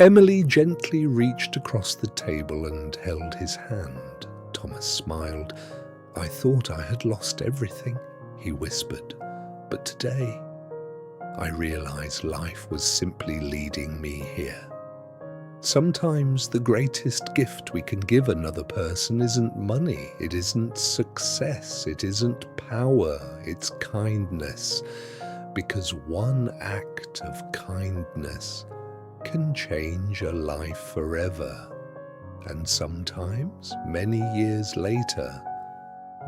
Emily gently reached across the table and held his hand. Thomas smiled. "I thought I had lost everything," he whispered, "but today I realized life was simply leading me here." Sometimes the greatest gift we can give another person isn't money, it isn't success, it isn't power, it's kindness. Because one act of kindness can change a life forever. And sometimes, many years later,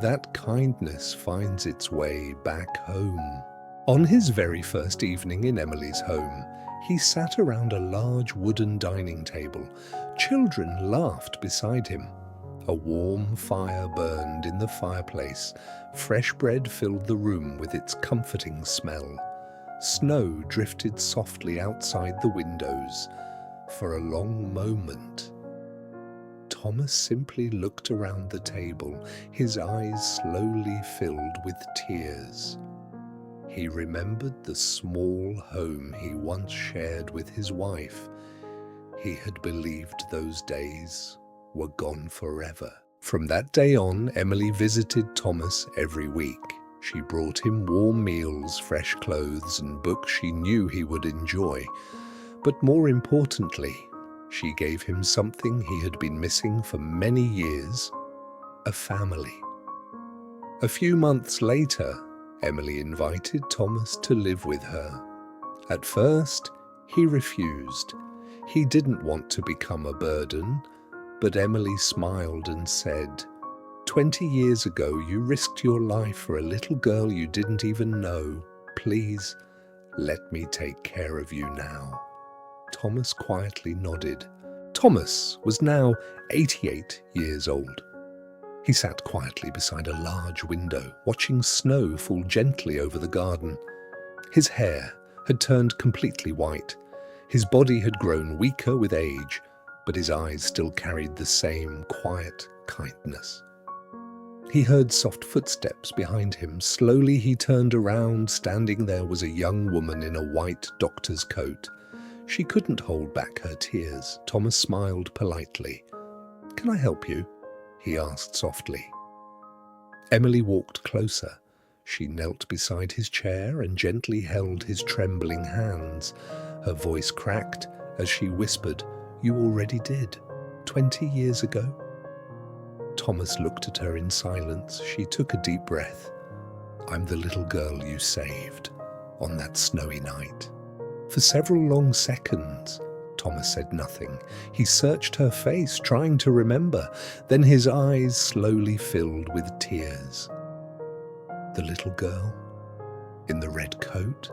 that kindness finds its way back home. On his very first evening in Emily's home, he sat around a large wooden dining table. Children laughed beside him. A warm fire burned in the fireplace. Fresh bread filled the room with its comforting smell. Snow drifted softly outside the windows. For a long moment, Thomas simply looked around the table, his eyes slowly filled with tears. He remembered the small home he once shared with his wife. He had believed those days were gone forever. From that day on, Emily visited Thomas every week. She brought him warm meals, fresh clothes, and books she knew he would enjoy. But more importantly, she gave him something he had been missing for many years: a family. A few months later, Emily invited Thomas to live with her. At first, he refused. He didn't want to become a burden, but Emily smiled and said, "20 years ago, you risked your life for a little girl you didn't even know. Please, let me take care of you now." Thomas quietly nodded. Thomas was now 88 years old. He sat quietly beside a large window, watching snow fall gently over the garden. His hair had turned completely white. His body had grown weaker with age, but his eyes still carried the same quiet kindness. He heard soft footsteps behind him. Slowly he turned around. Standing there was a young woman in a white doctor's coat. She couldn't hold back her tears. Thomas smiled politely. "Can I help you?" he asked softly. Emily walked closer. She knelt beside his chair and gently held his trembling hands. Her voice cracked as she whispered, "You already did, 20 years ago." Thomas looked at her in silence. She took a deep breath. "I'm the little girl you saved on that snowy night." For several long seconds, Thomas said nothing. He searched her face, trying to remember. Then his eyes slowly filled with tears. "The little girl in the red coat?"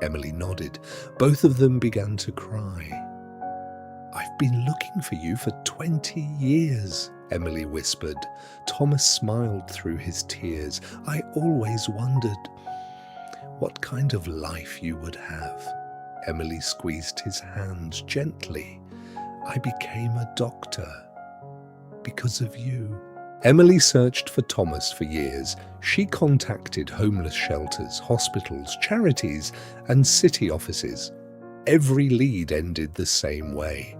Emily nodded. Both of them began to cry. "I've been looking for you for 20 years, Emily whispered. Thomas smiled through his tears. "I always wondered what kind of life you would have." Emily squeezed his hands gently. "I became a doctor because of you." Emily searched for Thomas for years. She contacted homeless shelters, hospitals, charities, and city offices. Every lead ended the same way.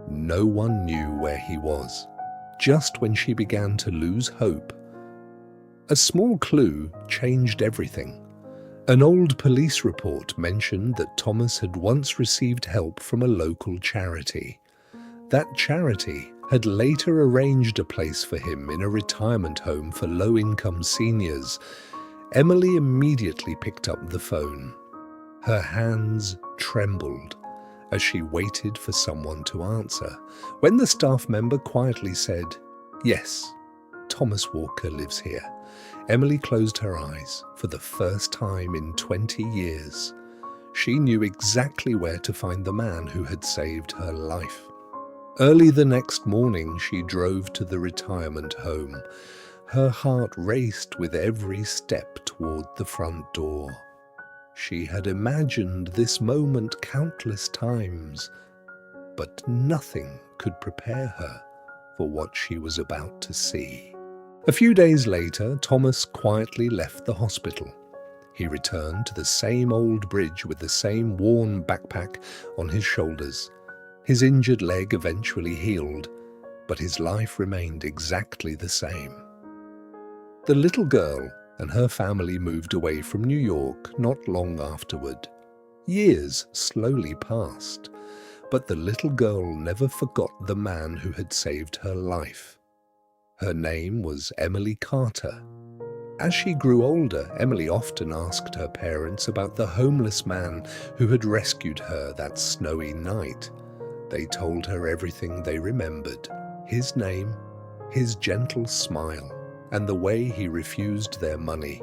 No one knew where he was. Just when she began to lose hope, a small clue changed everything. An old police report mentioned that Thomas had once received help from a local charity. That charity had later arranged a place for him in a retirement home for low-income seniors. Emily immediately picked up the phone. Her hands trembled as she waited for someone to answer. When the staff member quietly said, "Yes, Thomas Walker lives here," Emily closed her eyes. For the first time in 20 years, she knew exactly where to find the man who had saved her life. Early the next morning, she drove to the retirement home. Her heart raced with every step toward the front door. She had imagined this moment countless times, but nothing could prepare her for what she was about to see. A few days later, Thomas quietly left the hospital. He returned to the same old bridge with the same worn backpack on his shoulders. His injured leg eventually healed, but his life remained exactly the same. The little girl and her family moved away from New York not long afterward. Years slowly passed, but the little girl never forgot the man who had saved her life. Her name was Emily Carter. As she grew older, Emily often asked her parents about the homeless man who had rescued her that snowy night. They told her everything they remembered: his name, his gentle smile, and the way he refused their money,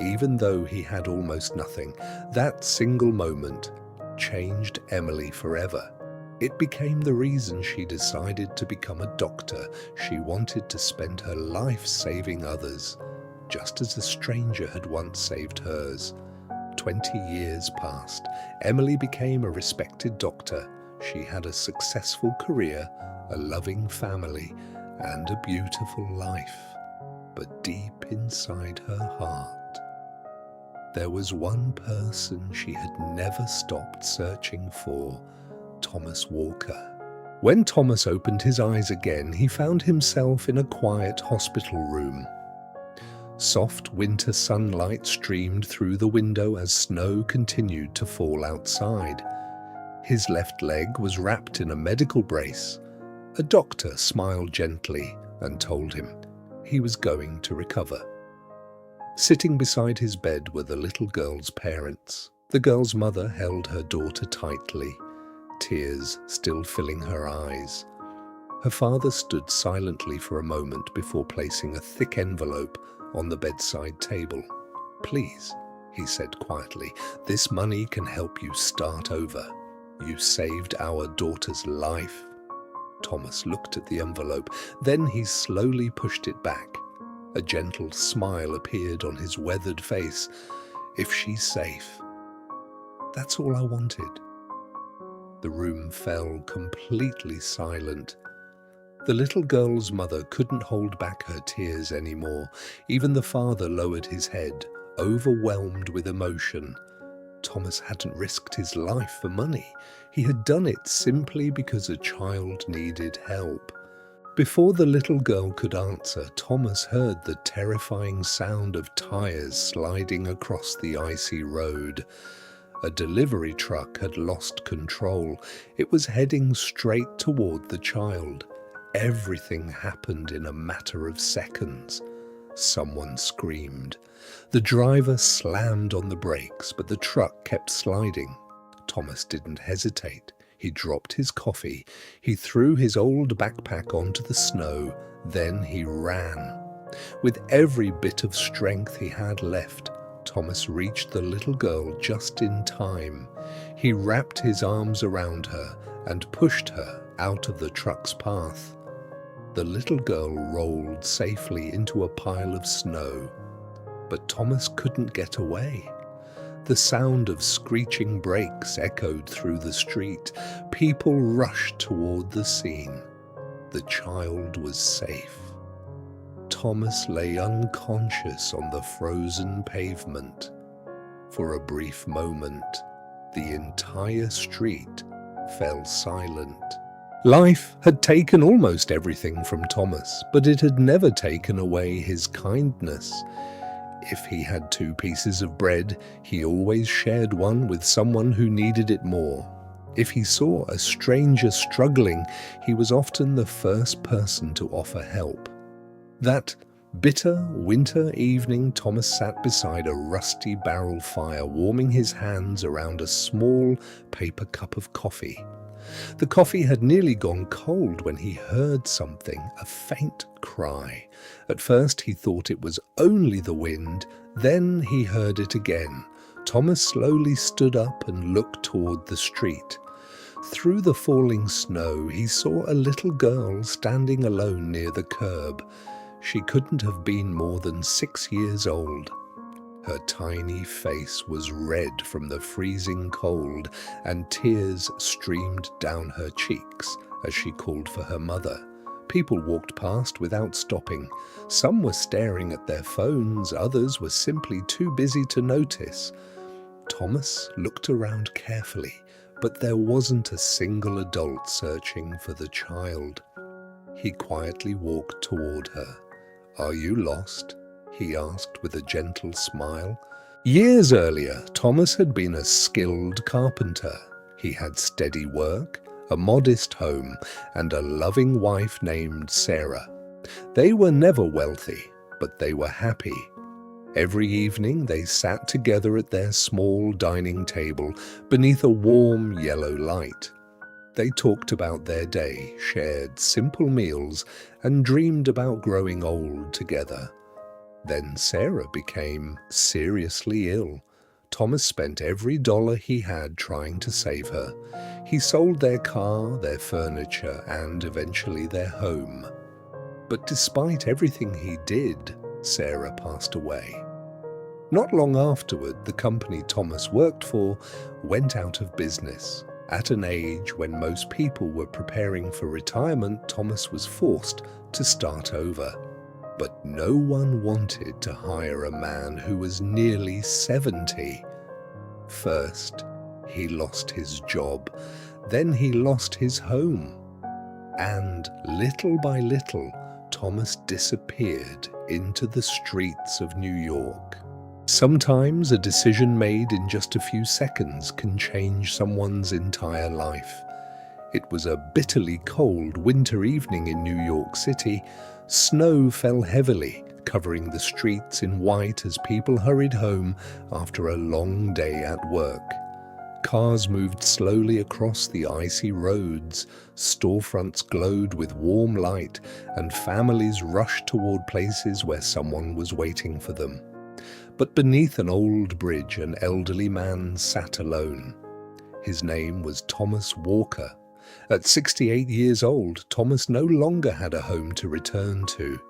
even though he had almost nothing. That single moment changed Emily forever. It became the reason she decided to become a doctor. She wanted to spend her life saving others, just as a stranger had once saved hers. 20 years passed. Emily became a respected doctor. She had a successful career, a loving family, and a beautiful life. But deep inside her heart, there was one person she had never stopped searching for: Thomas Walker. When Thomas opened his eyes again, he found himself in a quiet hospital room. Soft winter sunlight streamed through the window as snow continued to fall outside. His left leg was wrapped in a medical brace. A doctor smiled gently and told him he was going to recover. Sitting beside his bed were the little girl's parents. The girl's mother held her daughter tightly, tears still filling her eyes. Her father stood silently for a moment before placing a thick envelope on the bedside table. "Please," he said quietly, "this money can help you start over. You saved our daughter's life." Thomas looked at the envelope, then he slowly pushed it back. A gentle smile appeared on his weathered face. "If she's safe, that's all I wanted." The room fell completely silent. The little girl's mother couldn't hold back her tears anymore. Even the father lowered his head, overwhelmed with emotion. Thomas hadn't risked his life for money. He had done it simply because a child needed help. Before the little girl could answer, Thomas heard the terrifying sound of tires sliding across the icy road. A delivery truck had lost control. It was heading straight toward the child. Everything happened in a matter of seconds. Someone screamed. The driver slammed on the brakes, but the truck kept sliding. Thomas didn't hesitate. He dropped his coffee. He threw his old backpack onto the snow. Then he ran. With every bit of strength he had left, Thomas reached the little girl just in time. He wrapped his arms around her and pushed her out of the truck's path. The little girl rolled safely into a pile of snow, but Thomas couldn't get away. The sound of screeching brakes echoed through the street. People rushed toward the scene. The child was safe. Thomas lay unconscious on the frozen pavement. For a brief moment, the entire street fell silent. Life had taken almost everything from Thomas, but it had never taken away his kindness. If he had 2 pieces of bread, he always shared one with someone who needed it more. If he saw a stranger struggling, he was often the first person to offer help. That bitter winter evening, Thomas sat beside a rusty barrel fire, warming his hands around a small paper cup of coffee. The coffee had nearly gone cold when he heard something, a faint cry. At first he thought it was only the wind, then he heard it again. Thomas slowly stood up and looked toward the street. Through the falling snow, he saw a little girl standing alone near the curb. She couldn't have been more than 6 years old. Her tiny face was red from the freezing cold, and tears streamed down her cheeks as she called for her mother. People walked past without stopping. Some were staring at their phones, others were simply too busy to notice. Thomas looked around carefully, but there wasn't a single adult searching for the child. He quietly walked toward her. "Are you lost?" he asked with a gentle smile. Years earlier, Thomas had been a skilled carpenter. He had steady work, a modest home, and a loving wife named Sarah. They were never wealthy, but they were happy. Every evening they sat together at their small dining table beneath a warm yellow light. They talked about their day, shared simple meals, and dreamed about growing old together. Then Sarah became seriously ill. Thomas spent every dollar he had trying to save her. He sold their car, their furniture, and eventually their home. But despite everything he did, Sarah passed away. Not long afterward, the company Thomas worked for went out of business. At an age when most people were preparing for retirement, Thomas was forced to start over. But no one wanted to hire a man who was nearly 70. First, he lost his job. Then he lost his home. And little by little, Thomas disappeared into the streets of New York. Sometimes a decision made in just a few seconds can change someone's entire life. It was a bitterly cold winter evening in New York City. Snow fell heavily, covering the streets in white as people hurried home after a long day at work. Cars moved slowly across the icy roads, storefronts glowed with warm light, and families rushed toward places where someone was waiting for them. But beneath an old bridge, an elderly man sat alone. His name was Thomas Walker. At 68 years old, Thomas no longer had a home to return to.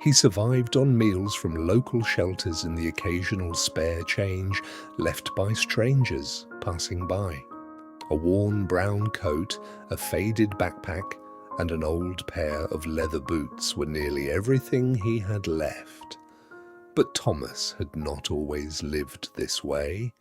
He survived on meals from local shelters and the occasional spare change left by strangers passing by. A worn brown coat, a faded backpack, and an old pair of leather boots were nearly everything he had left. But Thomas had not always lived this way.